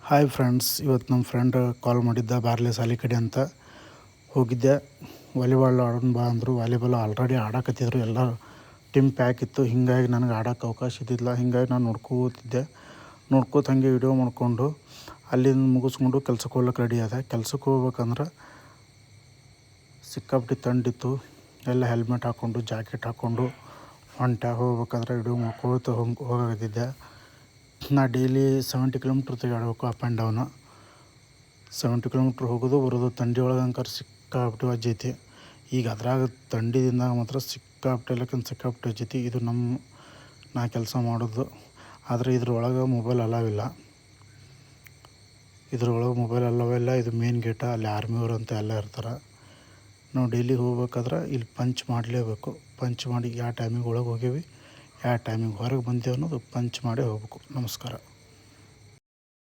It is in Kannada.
ಹಾಯ್ ಫ್ರೆಂಡ್ಸ್, ಇವತ್ತು ನಮ್ಮ ಫ್ರೆಂಡ್ ಕಾಲ್ ಮಾಡಿದ್ದ ಬಾರ್ಲೆ ಸಾಲಿ ಕಡೆ ಅಂತ ಹೋಗಿದ್ದೆ. ವಾಲಿಬಾಲ್ ಆಡೋಣ ಬಾ ಅಂದರು. ವಾಲಿಬಾಲ್ ಆಲ್ರೆಡಿ ಆಡಕತ್ತಿದ್ರು, ಎಲ್ಲ ಟೀಮ್ ಪ್ಯಾಕ್ ಇತ್ತು. ಹೀಗಾಗಿ ನನಗೆ ಆಡೋಕ್ಕೆ ಅವಕಾಶ ಇದ್ದಿದ್ದಿಲ್ಲ. ಹೀಗಾಗಿ ನಾನು ನೋಡ್ಕೋತ ಹಾಗೆ ವಿಡಿಯೋ ಮಾಡಿಕೊಂಡು ಅಲ್ಲಿಂದ ಮುಗಿಸ್ಕೊಂಡು ಕೆಲ್ಸಕ್ಕೆ ಹೋಗ್ಲಿಕ್ಕೆ ರೆಡಿ ಆದೆ. ಕೆಲ್ಸಕ್ಕೆ ಹೋಗ್ಬೇಕಂದ್ರೆ ಸಿಕ್ಕಾಪಟ್ಟೆ ತಂಡಿತ್ತು. ಎಲ್ಲ ಹೆಲ್ಮೆಟ್ ಹಾಕ್ಕೊಂಡು ಜಾಕೆಟ್ ಹಾಕ್ಕೊಂಡು ಹೋಗ್ಬೇಕಂದ್ರೆ ವಿಡಿಯೋ ಮಾಡ್ಕೊಳ್ತಾ ಹೋಗಕತ್ತಿದ್ದೆ. ನಾ ಡೈಲಿ 70 ಕಿಲೋಮೀಟ್ರ್ ತಿರುಗಾಡಬೇಕು ಅಪ್ ಆ್ಯಂಡ್ ಡೌನು. 70 ಕಿಲೋಮೀಟ್ರ್ ಹೋಗೋದು ಬರೋದು. ಥಂಡಿ ಒಳಗೆ ಅಂಕರ್ ಸಿಕ್ಕಾಪಟ್ಟೆ ವಜ್ಜೈತಿ. ಈಗ ಅದ್ರಾಗ ಥಂಡಿದಿಂದಾಗ ಮಾತ್ರ ಸಿಕ್ಕಾಪಟ್ಟೆ ವಜ್ಜೈತಿ. ಇದು ನಾ ಕೆಲಸ ಮಾಡೋದು. ಆದರೆ ಇದ್ರೊಳಗೆ ಮೊಬೈಲ್ ಅಲಾವಿಲ್ಲ. ಇದು ಮೇನ್ ಗೇಟ. ಅಲ್ಲಿ ಆರ್ಮಿಯವರು ಅಂತ ಎಲ್ಲ ಇರ್ತಾರೆ. ನಾವು ಡೈಲಿ ಹೋಗ್ಬೇಕಾದ್ರೆ ಇಲ್ಲಿ ಪಂಚ್ ಮಾಡಲೇಬೇಕು. ಪಂಚ್ ಮಾಡಿ ಯಾವ ಟೈಮಿಗೆ ಒಳಗೆ ಹೋಗೇವಿ, ಯಾವ ಟೈಮಿಗೆ ಹೊರಗೆ ಬಂದೇವೆ ಅನ್ನೋದು ಪಂಚ್ ಮಾಡೇ ಹೋಗ್ಬೇಕು. ನಮಸ್ಕಾರ.